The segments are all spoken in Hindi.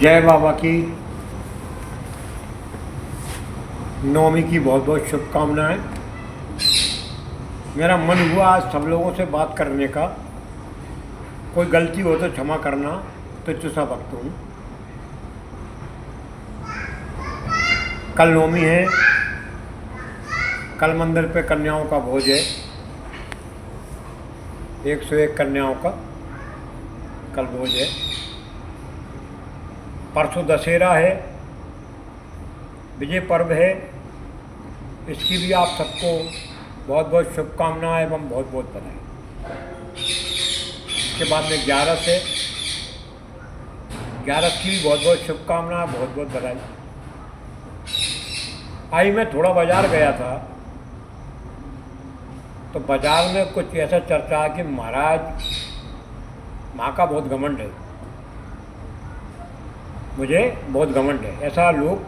जय बाबा की नवमी की बहुत बहुत शुभकामनाएं। मेरा मन हुआ आज सब लोगों से बात करने का। कोई गलती हो तो क्षमा करना, तो तुझसा भक्त हूँ। कल नवमी है, कल मंदिर पे कन्याओं का भोज है, 101 कन्याओं का कल भोज है। परसों दशहरा है, विजय पर्व है। इसकी भी आप सबको बहुत बहुत शुभकामनाएं एवं बहुत बहुत बधाई। इसके बाद में 11 है, 11 की भी बहुत बहुत शुभकामनाएं, बहुत बहुत बधाई। आई मैं थोड़ा बाजार गया था, तो बाजार में कुछ ऐसा चर्चा है कि महाराज माँ का बहुत घमंड है, मुझे बहुत घमंड है, ऐसा लोग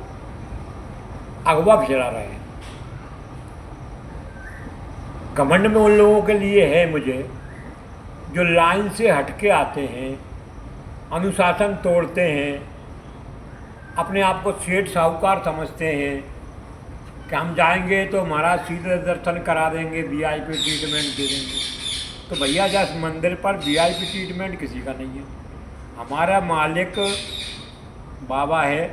अगवा फैला रहे हैं। घमंड में उन लोगों के लिए है मुझे, जो लाइन से हटके आते हैं, अनुशासन तोड़ते हैं, अपने आप को सेठ साहूकार समझते हैं कि हम जाएंगे तो महाराज सीधे दर्शन करा देंगे, वीआईपी ट्रीटमेंट दे देंगे। तो भैया जिस मंदिर पर वीआईपी ट्रीटमेंट किसी का नहीं है। हमारा मालिक बाबा है,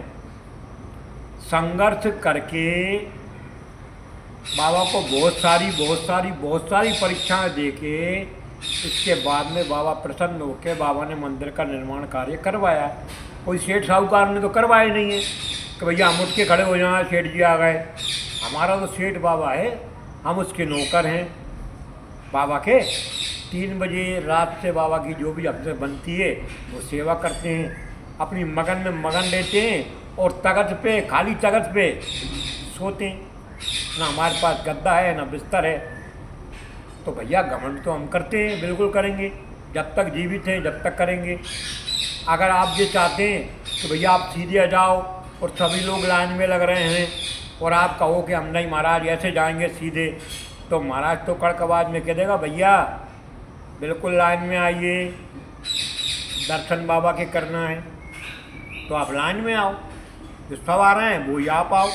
संघर्ष करके बाबा को बहुत सारी परीक्षाएं देके इसके बाद में बाबा प्रसन्न होकर बाबा ने मंदिर का निर्माण कार्य करवाया। कोई सेठ साहूकार ने तो करवाया नहीं है कि भैया हम उठ के खड़े हो जाए, सेठ जी आ गए। हमारा तो सेठ बाबा है, हम उसके नौकर हैं। बाबा के 3 बजे रात से बाबा की जो भी हमसे बनती है वो सेवा करते हैं, अपनी मगन में मगन लेते हैं और तख्त पे, खाली तख्त पे सोते हैं। ना हमारे पास गद्दा है ना बिस्तर है। तो भैया घमंड तो हम करते हैं, बिल्कुल करेंगे, जब तक जीवित हैं जब तक करेंगे। अगर आप ये चाहते हैं कि भैया आप सीधे आ जाओ और सभी लोग लाइन में लग रहे हैं और आप कहो कि हम नहीं महाराज ऐसे जाएंगे सीधे, तो महाराज तो कड़क आवाज में कह देगा भैया बिल्कुल लाइन में आइए, दर्शन बाबा के करना है तो आप लाइन में आओ। जो सब आ रहे हैं वो ही आप आओ।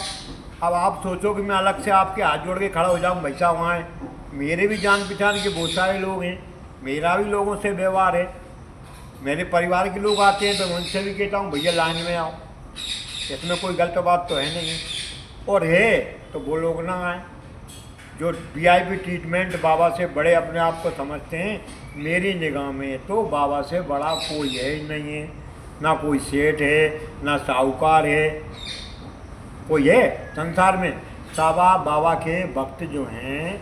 अब आप सोचो कि मैं अलग से आपके हाथ जोड़ के खड़ा हो जाऊँ, भाई साहब वहाँ हैं, मेरे भी जान पहचान के बहुत सारे लोग हैं, मेरा भी लोगों से व्यवहार है, मेरे परिवार के लोग आते हैं तो उनसे भी कहता हूँ भैया लाइन में आओ। इसमें कोई गलत बात तो है नहीं, और है तो वो लोग ना आए जो वीआईपी ट्रीटमेंट बाबा से बड़े अपने आप को समझते हैं। मेरी निगाह में तो बाबा से बड़ा कोई है ही नहीं है, ना कोई सेठ है ना साहूकार है, कोई है संसार में। साबा बाबा के भक्त जो हैं।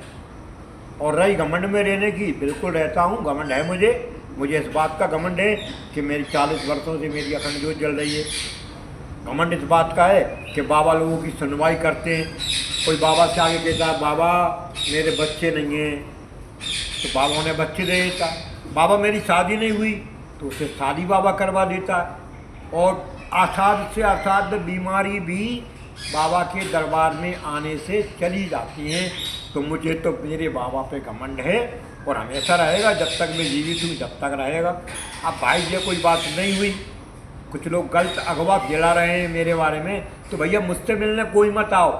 और रही घमंड में रहने की, बिल्कुल रहता हूँ, घमंड है मुझे इस बात का घमंड है कि मेरी 40 वर्षों से मेरी अखंड ज्योत जल रही है। घमंड इस बात का है कि बाबा लोगों की सुनवाई करते हैं। कोई बाबा से आगे कहता है बाबा मेरे बच्चे नहीं हैं, तो बाबा ने बच्चे दे देता। बाबा मेरी शादी नहीं हुई तो उसे शादी बाबा करवा देता है। और असाध्य से असाध्य बीमारी भी बाबा के दरबार में आने से चली जाती हैं। तो मुझे तो मेरे बाबा पे घमंड है और हमेशा रहेगा, जब तक मैं जीवित हूँ जब तक रहेगा। अब भाई ये कोई बात नहीं हुई, कुछ लोग गलत अगवा फैला रहे हैं मेरे बारे में, तो भैया मुझसे मिलने कोई मत आओ,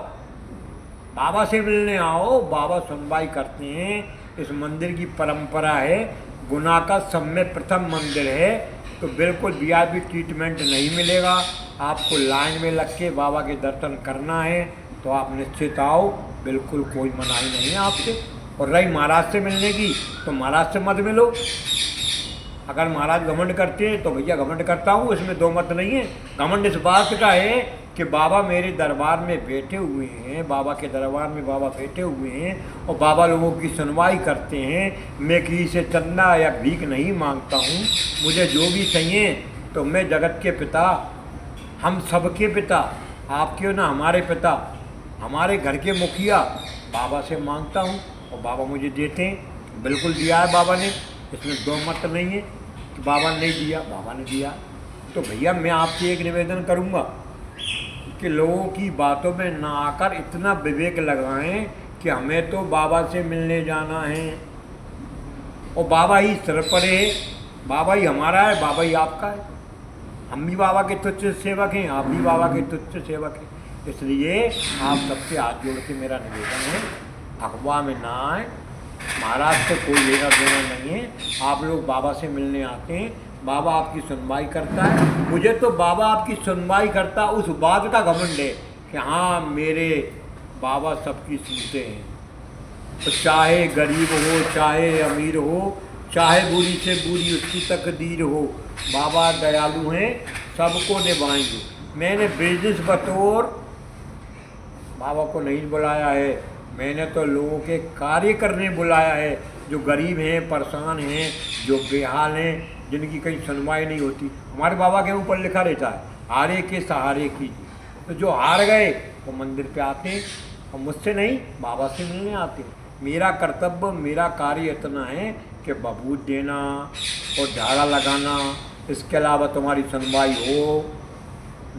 बाबा से मिलने आओ। बाबा सुनवाई करते हैं। इस मंदिर की परंपरा है, गुना का सब में प्रथम मंदिर है, तो बिल्कुल वीआईपी ट्रीटमेंट नहीं मिलेगा। आपको लाइन में लग के बाबा के दर्शन करना है तो आप निश्चित आओ, बिल्कुल कोई मनाही नहीं है आपसे। और रही महाराज से मिलने की, तो महाराज से मत मिलो। अगर महाराज घमंड करते हैं तो भैया घमंड करता हूँ, इसमें दो मत नहीं है। घमंड इस बात का है कि बाबा मेरे दरबार में बैठे हुए हैं, बाबा के दरबार में बाबा बैठे हुए हैं और बाबा लोगों की सुनवाई करते हैं। मैं किसी से चंदा या भीख नहीं मांगता हूँ, मुझे जो भी चाहिए तो मैं जगत के पिता, हम सबके पिता, आपके ना हमारे पिता, हमारे घर के मुखिया बाबा से मांगता हूँ और बाबा मुझे देते हैं। बिल्कुल दिया है बाबा ने, इसमें दो मत नहीं है कि बाबा ने नहीं दिया, बाबा ने दिया। तो भैया मैं आपसे एक निवेदन करूँगा कि लोगों की बातों में ना आकर इतना विवेक लगाएं कि हमें तो बाबा से मिलने जाना है और बाबा ही सिर पर है, बाबा ही हमारा है, बाबा ही आपका है। हम भी बाबा के तुच्छ सेवक हैं, आप भी बाबा के तुच्छ सेवक हैं। इसलिए आप सबसे हाथ जोड़ के मेरा निवेदन है, अखबार में ना आए, महाराज से कोई लेना देना नहीं है। आप लोग बाबा से मिलने आते हैं, बाबा आपकी सुनवाई करता है। मुझे तो बाबा आपकी सुनवाई करता उस बात का घमंड है कि हाँ मेरे बाबा सबकी सुनते हैं। तो चाहे गरीब हो, चाहे अमीर हो, चाहे बुरी से बुरी उसकी तकदीर हो, बाबा दयालु हैं, सबको निभाएंगे। मैंने बिजनेस बतौर बाबा को नहीं बुलाया है, मैंने तो लोगों के कार्य करने बुलाया है, जो गरीब हैं, परेशान हैं, जो बेहाल हैं, जिनकी कहीं सुनवाई नहीं होती। हमारे बाबा के ऊपर लिखा रहता है, हारे के सहारे कीजिए। तो जो हार गए वो मंदिर पे आते हैं और मुझसे नहीं, बाबा से मिलने आते हैं। मेरा कर्तव्य, मेरा कार्य इतना है कि बबूत देना और झाड़ा लगाना, इसके अलावा तुम्हारी सुनवाई हो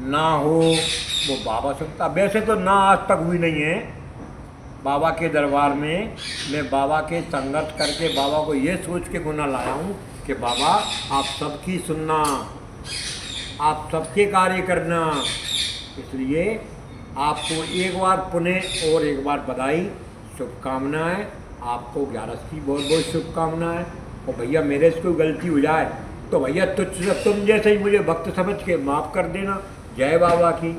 ना हो वो बाबा सुनता। वैसे तो ना आज तक हुई नहीं है बाबा के दरबार में। मैं बाबा के संघर्ष करके बाबा को ये सोच के गुना लाया हूँ कि बाबा आप सबकी सुनना, आप सबके कार्य करना। इसलिए आपको एक बार पुनः और एक बार बधाई, शुभकामनाएं। आपको 11 की बहुत बहुत शुभकामनाएं। और भैया मेरे से कोई गलती हो जाए तो भैया तुम जैसे ही मुझे भक्त समझ के माफ़ कर देना। जय बाबा की।